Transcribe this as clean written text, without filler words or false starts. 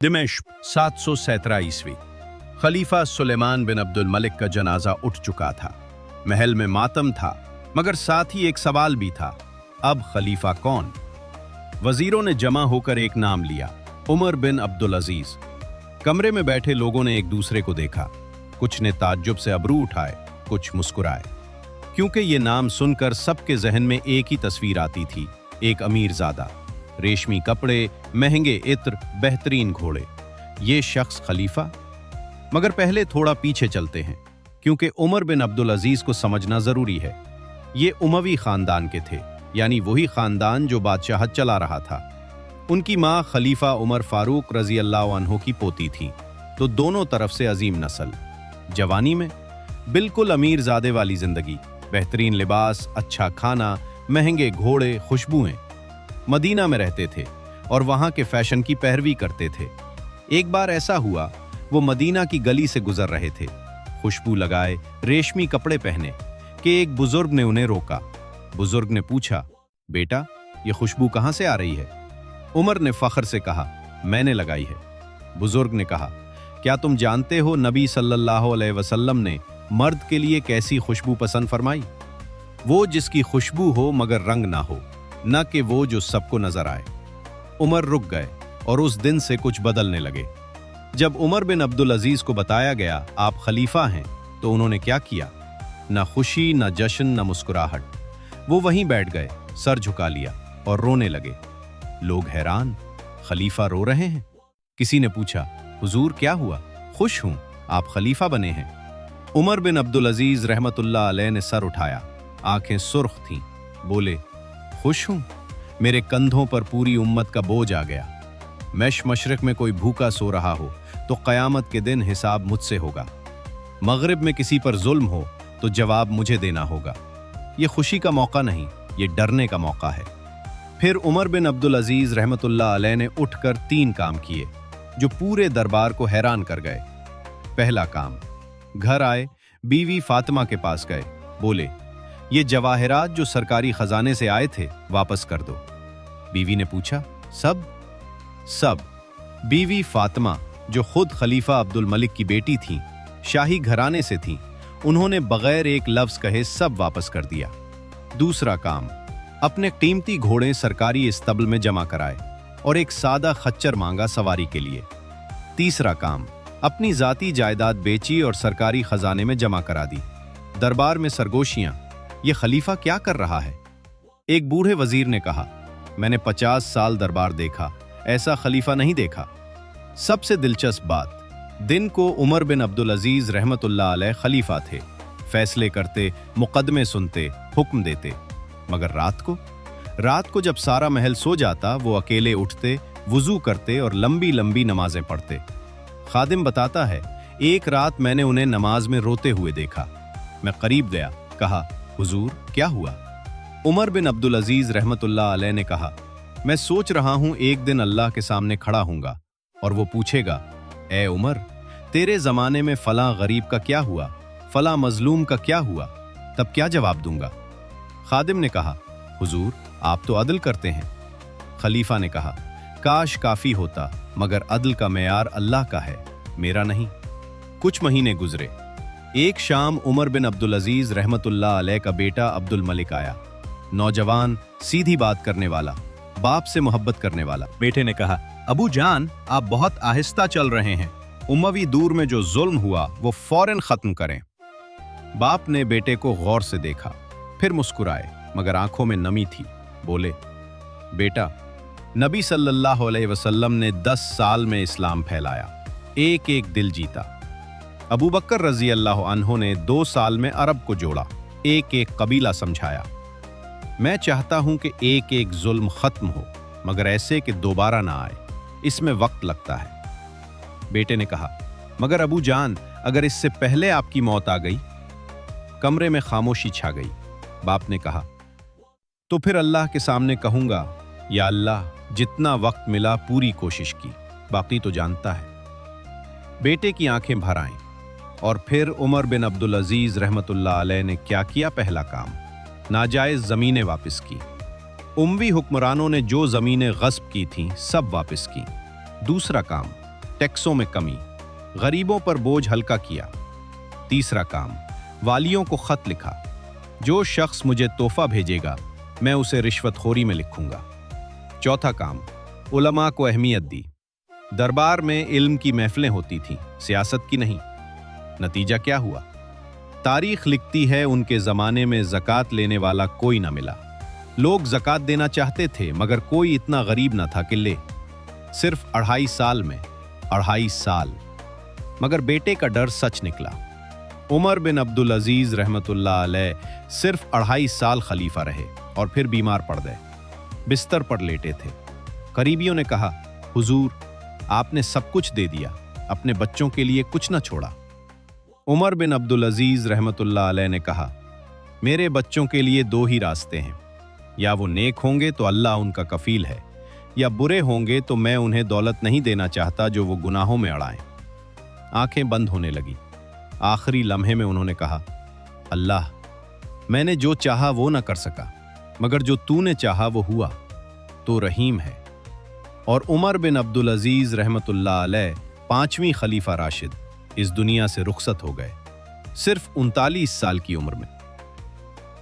दिमश्क 717 ईस्वी। खलीफा सुलेमान बिन अब्दुल मलिक का जनाजा उठ चुका था। महल में मातम था, मगर साथ ही एक सवाल भी था, अब खलीफा कौन? वजीरों ने जमा होकर एक नाम लिया, उमर बिन अब्दुल अजीज। कमरे में बैठे लोगों ने एक दूसरे को देखा। कुछ ने ताज्जुब से अबरू उठाए, कुछ मुस्कुराए, क्योंकि ये नाम सुनकर सबके जहन में एक ही तस्वीर आती थी, एक अमीरजादा, रेशमी कपड़े, महंगे इत्र, बेहतरीन घोड़े। ये शख्स खलीफा? मगर पहले थोड़ा पीछे चलते हैं, क्योंकि उमर बिन अब्दुल अजीज को समझना जरूरी है। ये उमवी खानदान के थे, यानी वही खानदान जो बादशाहत चला रहा था। उनकी माँ खलीफा उमर फारूक रजी अल्लाह अन्हो की पोती थी, तो दोनों तरफ से अजीम नस्ल। जवानी में बिल्कुल अमीरजादे वाली जिंदगी, बेहतरीन लिबास, अच्छा खाना, महंगे घोड़े, खुशबुएं। मदीना में रहते थे और वहां के फैशन की पैरवी करते थे। एक बार ऐसा हुआ, वो मदीना की गली से गुजर रहे थे, खुशबू लगाए, रेशमी कपड़े पहने, कि एक बुजुर्ग ने उन्हें रोका। बुजुर्ग ने पूछा, बेटा, ये खुशबू कहां से आ रही है? उमर ने फख्र से कहा, मैंने लगाई है। बुजुर्ग ने कहा, क्या तुम जानते हो नबी सल्लल्लाहु अलैहि वसल्लम ने मर्द के लिए कैसी खुशबू पसंद फरमाई? वो जिसकी खुशबू हो मगर रंग ना हो, न कि वो जो सबको नजर आए। उमर रुक गए और उस दिन से कुछ बदलने लगे। जब उमर बिन अब्दुल अजीज को बताया गया आप खलीफा हैं, तो उन्होंने क्या किया? न खुशी, न जश्न, न मुस्कुराहट। वो वहीं बैठ गए, सर झुका लिया और रोने लगे। लोग हैरान, खलीफा रो रहे हैं? किसी ने पूछा, हुजूर क्या हुआ? खुश हूं, आप खलीफा बने हैं। उमर बिन अब्दुल अजीज रहमतुल्लाह अलैह ने सर उठाया, आंखें सुर्ख थीं, बोले, खुश हूं, मेरे कंधों पर पूरी उम्मत का बोझ आ गया। मशरिक में कोई भूखा सो रहा हो तो क़यामत के दिन हिसाब मुझसे होगा। मगरिब में किसी पर जुल्म हो तो जवाब मुझे देना होगा। ये खुशी का मौका नहीं, ये डरने का मौका है। फिर उमर बिन अब्दुल अजीज रहमतुल्लाह अलैह ने उठकर 3 काम किए, जो पूरे दरबार को हैरान कर गए। पहला काम, घर आए, बीवी फातिमा के पास गए, बोले, ये जवाहिरात जो सरकारी खजाने से आए थे वापस कर दो। बीवी ने पूछा, सब? सब। बीवी फातिमा, जो खुद खलीफा अब्दुल मलिक की बेटी थीं, शाही घराने से थीं, उन्होंने बगैर एक लफ्ज कहे सब वापस कर दिया। दूसरा काम, अपने कीमती घोड़े सरकारी इस्तबल में जमा कराए और एक सादा खच्चर मांगा सवारी के लिए। तीसरा काम, अपनी जाती जायदाद बेची और सरकारी खजाने में जमा करा दी। दरबार में सरगोशियां, ये खलीफा क्या कर रहा है? एक बूढ़े वजीर ने कहा, मैंने 50 साल दरबार देखा, ऐसा खलीफा नहीं देखा। सबसे दिलचस्प बात, दिन को उमर बिन अब्दुल अजीज रहमतुल्लाह अलैह खलीफा थे, फैसले करते, मुकदमे सुनते, हुक्म देते। मगर रात को जब सारा महल सो जाता, वो अकेले उठते, वुजू करते और लंबी लंबी नमाजें पढ़ते। खादिम बताता है, एक रात मैंने उन्हें नमाज में रोते हुए देखा। मैं करीब गया, कहा, हुजूर क्या हुआ? उमर बिन अब्दुल अजीज रहमतुल्लाह अलैह ने कहा, मैं सोच रहा हूं एक दिन अल्लाह के सामने खड़ा हूंगा और वो पूछेगा, ए उमर, तेरे जमाने में फलां गरीब का क्या हुआ, फलां मजलूम का क्या हुआ? तब क्या जवाब दूंगा? खादिम ने कहा, हुजूर आप तो अदल करते हैं। खलीफा ने कहा, काश काफी होता, मगर अदल का मेयार अल्लाह का है, मेरा नहीं। कुछ महीने गुजरे। एक शाम उमर बिन अब्दुल अजीज रहमतुल्लाह अलैह का बेटा अब्दुल मलिक आया। नौजवान, सीधी बात करने वाला, बाप से मोहब्बत करने वाला। बेटे ने कहा, अबू जान, आप बहुत आहिस्ता चल रहे हैं, उमवी दूर में जो जुल्म हुआ वो फौरन खत्म करें। बाप ने बेटे को गौर से देखा, फिर मुस्कुराए, मगर आंखों में नमी थी। बोले, बेटा, नबी सल्लल्लाहु अलैहि वसल्लम ने 10 साल में इस्लाम फैलाया, एक एक दिल जीता। अबू बकर रजी अल्लाह अन्हो ने 2 साल में अरब को जोड़ा, एक एक कबीला समझाया। मैं चाहता हूं कि एक एक जुल्म खत्म हो, मगर ऐसे कि दोबारा ना आए, इसमें वक्त लगता है। बेटे ने कहा, मगर अबू जान, अगर इससे पहले आपकी मौत आ गई? कमरे में खामोशी छा गई। बाप ने कहा, तो फिर अल्लाह के सामने कहूंगा, या अल्लाह, जितना वक्त मिला पूरी कोशिश की, बाकी तो जानता है। बेटे की आंखें भर आईं। और फिर उमर बिन अब्दुल अजीज रहमतुल्लाह अलैह ने क्या किया? पहला काम, नाजायज जमीनें वापस की। उमवी हुक्मरानों ने जो जमीनें गस्ब की थीं, सब वापस की। दूसरा काम, टैक्सों में कमी, गरीबों पर बोझ हल्का किया। तीसरा काम, वालियों को खत लिखा, जो शख्स मुझे तोहफा भेजेगा मैं उसे रिश्वतखोरी में लिखूंगा। चौथा काम, उलमा को अहमियत दी। दरबार में इल्म की महफिलें होती थीं, सियासत की नहीं। नतीजा क्या हुआ? तारीख लिखती है उनके ज़माने में ज़कात लेने वाला कोई ना मिला। लोग ज़कात देना चाहते थे मगर कोई इतना गरीब ना था कि ले। सिर्फ 2.5 साल में 2.5 साल। मगर बेटे का डर सच निकला। उमर बिन अब्दुल अजीज रहमतुल्लाह अलैह सिर्फ 2.5 साल खलीफा रहे और फिर बीमार पड़ गए। बिस्तर पर लेटे थे। करीबियों ने कहा, हुजूर, आपने सब कुछ दे दिया, अपने बच्चों के लिए कुछ न छोड़ा। उमर बिन अब्दुल अजीज रहमतुल्लाह अलैह ने कहा, मेरे बच्चों के लिए 2 ही रास्ते हैं, या वो नेक होंगे तो अल्लाह उनका कफील है, या बुरे होंगे तो मैं उन्हें दौलत नहीं देना चाहता जो वो गुनाहों में अड़ाएं। आंखें बंद होने लगी। आखिरी लम्हे में उन्होंने कहा, अल्लाह, मैंने जो चाहा वो न कर सका, मगर जो तूने चाहा वो हुआ, तो रहीम है। और उमर बिन अब्दुल अजीज रहमतुल्लाह अलैह 5वीं खलीफा राशिद इस दुनिया से रुखसत हो गए, सिर्फ 39 साल की उम्र में।